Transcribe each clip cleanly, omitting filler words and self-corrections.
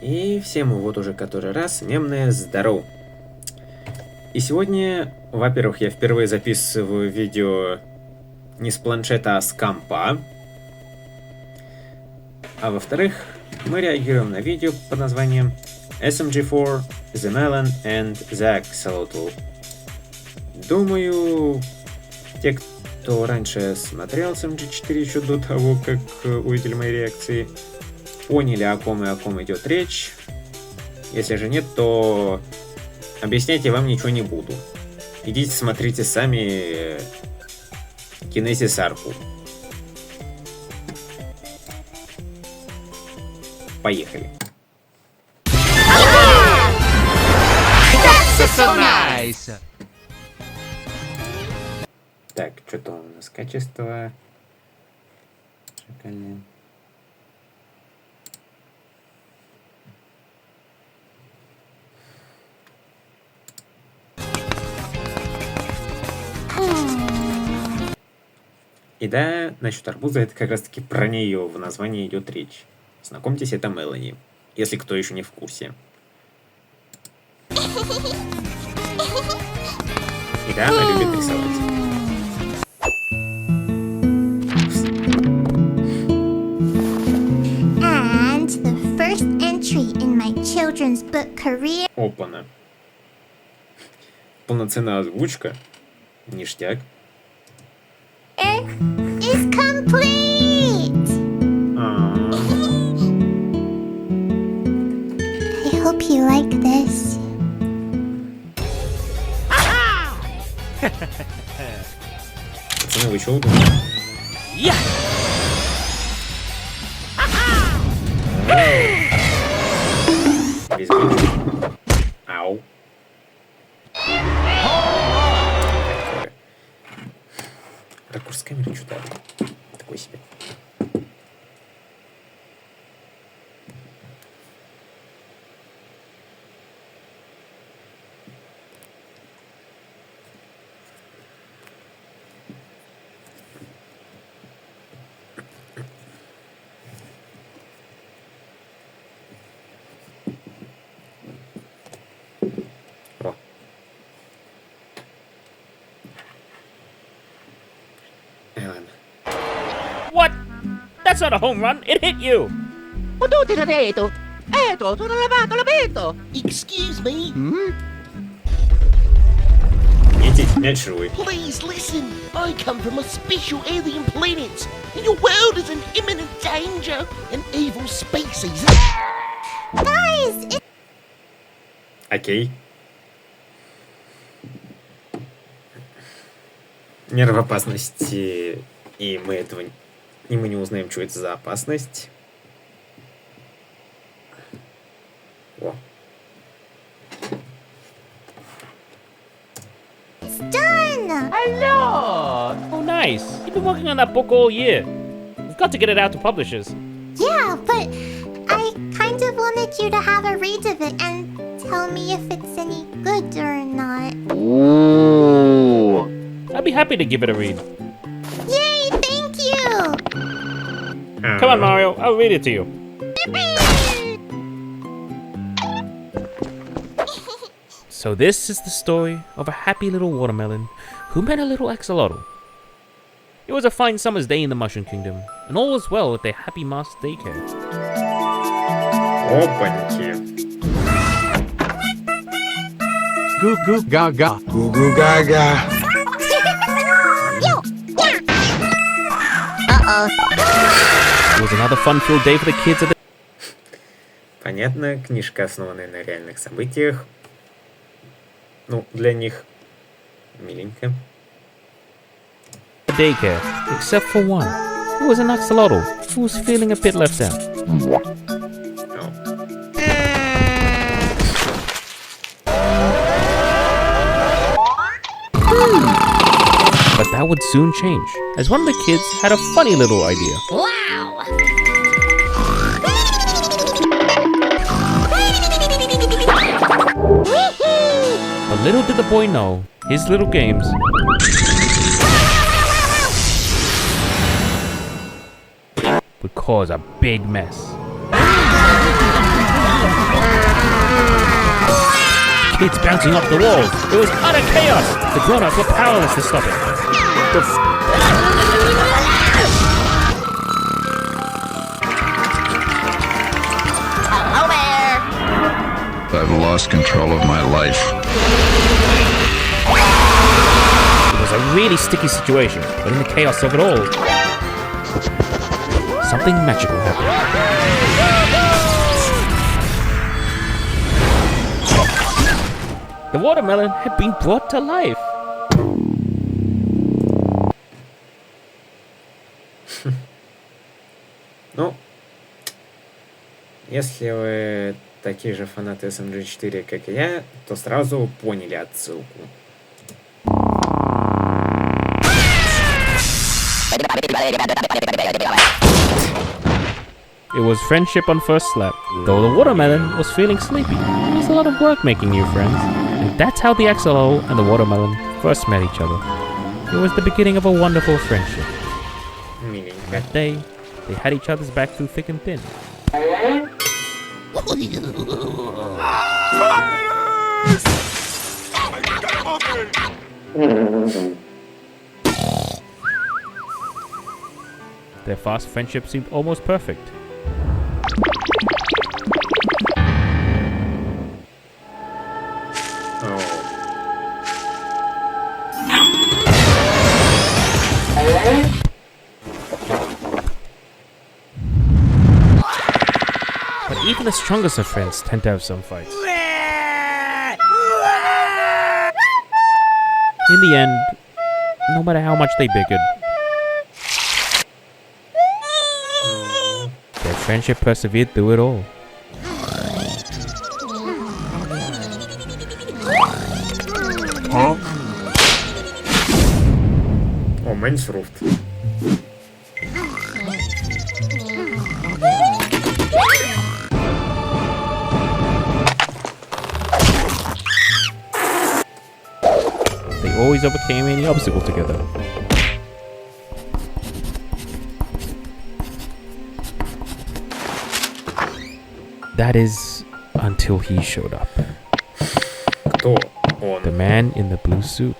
И всем вот уже который раз мемное здорово. И сегодня, во-первых, я впервые записываю видео не с планшета, а с компа. А во-вторых, мы реагируем на видео под названием SMG4, Melon and The Axolotl. Думаю, те, кто раньше смотрел SMG4 еще до того, как увидели мои реакции, поняли, о ком идет речь. Если же нет, то объяснять я вам ничего не буду. Идите смотрите сами Кинезис Арку. Поехали. So nice. Так, что-то у нас качество. Шикарное. И да, насчет арбуза, это как раз таки про нее в названии идет речь. Знакомьтесь, это Мелани, если кто еще не в курсе. И да, она любит рисовать. And the first entry in my children's book career. Опана. Полноценная озвучка. Ништяк. Is complete. I hope you like this. Пацаны, вы чего думаете? Весь бюджет. Ау. Ракурс камеры что-то такой себе. О. Эллен. What? That's not a home run. It hit you. Excuse me? Идите, мяч живой. Please listen. I come from a special alien planet, and your world is in imminent danger. An evil species. Guys, it's Окей. Мера в опасности, и мы не узнаем, что это за опасность. О. done. Oh, nice. You've been working on that book all year. We've got to get it out to publishers. Yeah, but I kind of wanted you to have a read of it and tell me if it's any good or not. I'd be happy to give it a read. Yay, thank you. Come on, Mario. I'll read it to you. So this is the story of a happy little watermelon who met a little axolotl. It was a fine summer's day in the Mushroom Kingdom, and all was well at their happy master daycare. Опаньки. Goo goo gaga. Goo goo gaga. It was another fun-filled day for the kids at the Понятно, книжка, основанная на реальных событиях. Ну, для них миленько. daycare, except for one. It was an axolotl who was feeling a bit left out. О. But that would soon change, as one of the kids had a funny little idea. Wow. But little did the boy know, his little games would cause a big mess. kids bouncing off the walls. It was utter chaos. The grown-ups were powerless to stop it. Hello there. I've lost control of my life. It was a really sticky situation, but in the chaos of it all, something magical happened. The watermelon had been brought to life. Ну, если вы такие же фанаты SMG4, как и я, то сразу поняли отсылку. It was friendship on first slap. Though the watermelon was feeling sleepy, it was a lot of work making new friends. And that's how the axolotl and the watermelon first met each other. It was the beginning of a wonderful friendship. Миленько. That day, they had each other's back through thick and thin. Their fast friendship seemed almost perfect. But even the strongest of friends tend to have some fights. In the end, no matter how much they bickered, their friendship persevered through it all. О, Майнсруфт. They always overcame any obstacle together. That is, until he showed up. Кто он? The man in the blue suit.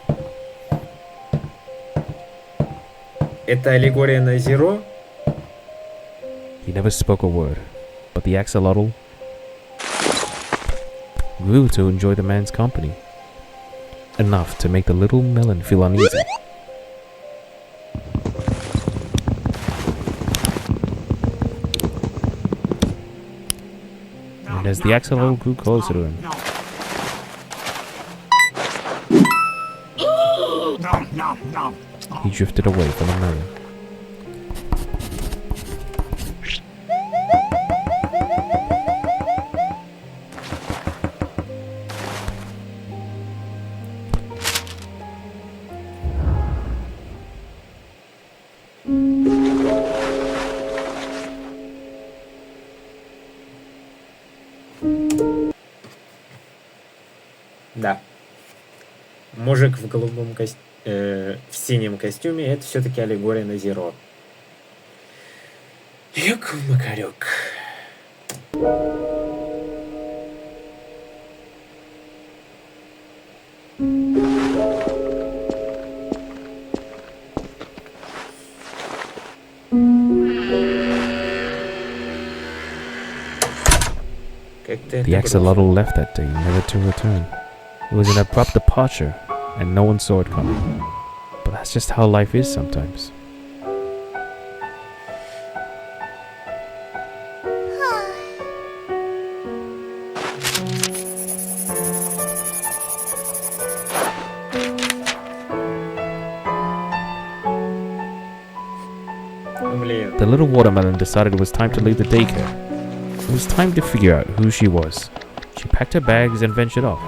Это аллегория на Zero? He never spoke a word, but the axolotl grew to enjoy the man's company. Enough to make the little melon feel uneasy. And as the axolotl grew closer to him, he drifted away from the melon. Да. Мужик в голубом в синем костюме — это все-таки аллегория на Zero. Ёк-макарёк. The axolotl left that day, never to return. It was an abrupt departure, and no one saw it coming. But that's just how life is sometimes. The little watermelon decided it was time to leave the daycare. It was time to figure out who she was. She packed her bags and ventured off.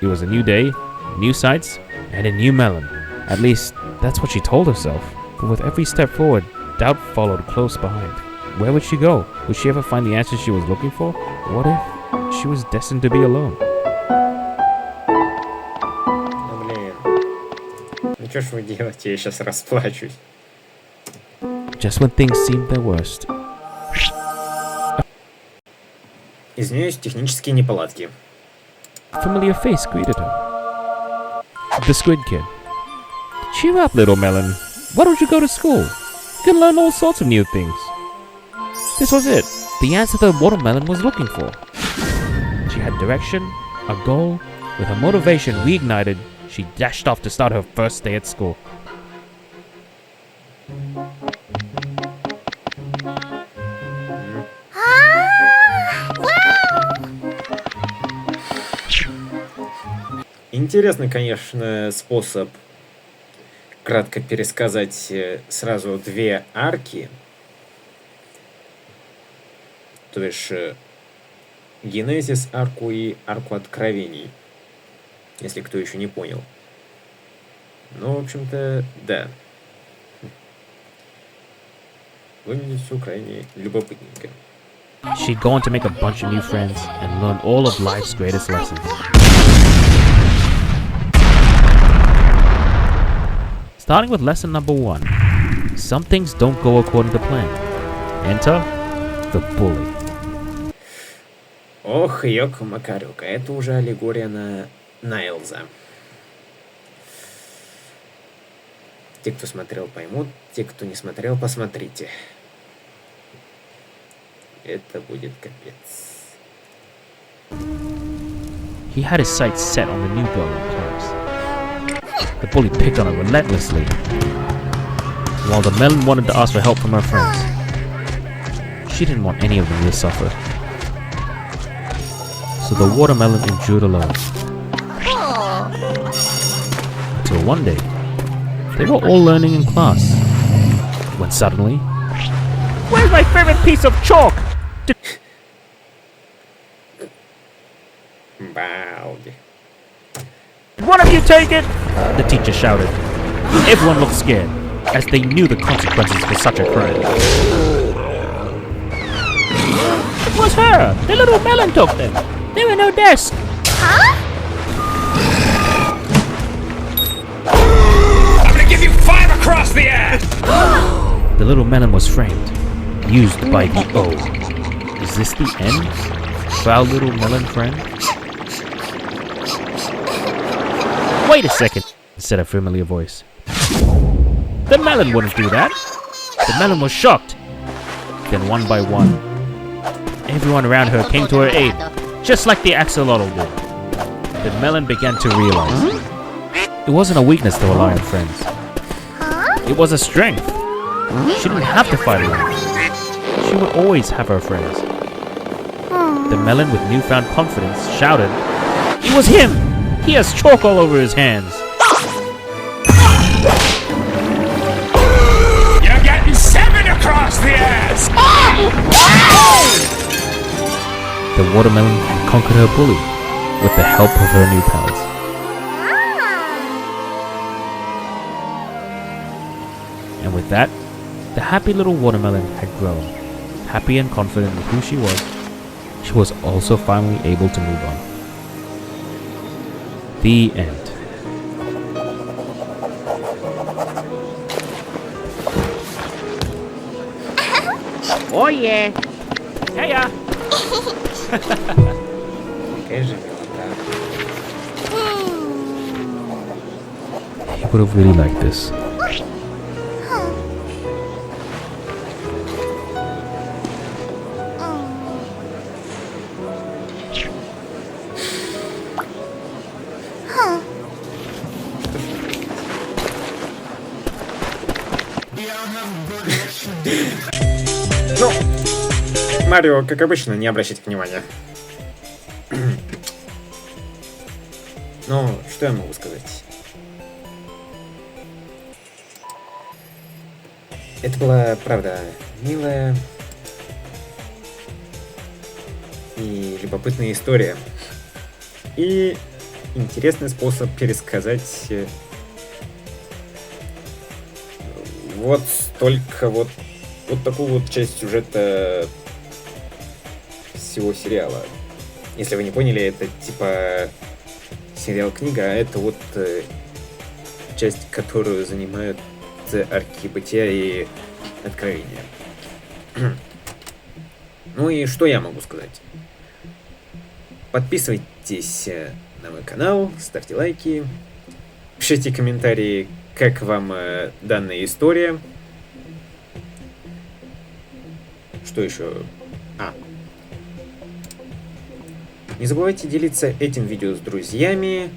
It was a new day, new sights, and a new melon. At least, that's what she told herself. But with every step forward, doubt followed close behind. Where would she go? Would she ever find the answers she was looking for? What if she was destined to be alone? Ну, блин. Ну, что ж вы делаете? Я сейчас расплачусь. Just when things seemed their worst. Извиняюсь, технические неполадки. A familiar face greeted her. The Squid Kid. Cheer up, little Melon. Why don't you go to school? You can learn all sorts of new things. This was it. The answer the watermelon was looking for. She had direction, a goal. With her motivation reignited, she dashed off to start her first day at school. Интересный, конечно, способ кратко пересказать сразу две арки. То есть Генезис арку и арку откровений. Если кто еще не понял. Ну, в общем-то, да. Выглядит все крайне любопытненько. She'd go on to make a bunch of new friends and learn all of life's greatest lessons. Starting with lesson number 1. Some things don't go according to plan. Enter the bully. Ох, ёк-макарёк, это уже аллегория на Найлза. Те, кто смотрел, поймут. Те, кто не смотрел, посмотрите. Это будет капец. He had his sights set on the new girl in class. The bully picked on her relentlessly, while the melon wanted to ask for help from her friends. She didn't want any of them to suffer, so the watermelon endured alone. Until one day, they were all learning in class, when suddenly, "Where's my favorite piece of chalk?" Балди. "One of you take it!" the teacher shouted. Everyone looked scared, as they knew the consequences for such a crime. It was her! The little melon took them! They were no desk! Huh? I'm gonna give you 5 across the ass! The little melon was framed, used by the O. Is this the end? Foul little melon friend? Wait a second, said a familiar voice. The melon wouldn't do that. The melon was shocked. Then one by one, everyone around her came to her aid, just like the Axolotl did. The melon began to realize it wasn't a weakness to rely on friends. It was a strength. She didn't have to fight alone. She would always have her friends. The melon, with newfound confidence, shouted, "It was him! He has chalk all over his hands!" You're getting 7 across the ass! The watermelon had conquered her bully with the help of her new pals. And with that, the happy little watermelon had grown. Happy and confident with who she was also finally able to move on. The end. Oh yeah! Heya! Какая же милота. He would have really liked this. Ну, Марио, как обычно, не обращайте внимания. Ну, что я могу сказать? Это была, правда, милая и любопытная история. И интересный способ пересказать вот столько вот такую вот часть сюжета всего сериала. Если вы не поняли, это типа сериал-книга, а это вот часть, которую занимают арки бытия и откровения. Ну и что я могу сказать? Подписывайтесь подписывайтесь на мой канал, ставьте лайки, пишите комментарии, как вам данная история. Что еще? Не забывайте делиться этим видео с друзьями.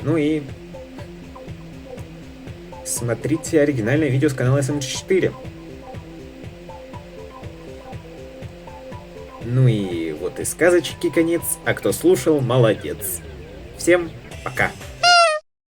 Ну и смотрите оригинальное видео с канала SMG4. Ну и вот и сказочки конец, а кто слушал, молодец. Всем пока!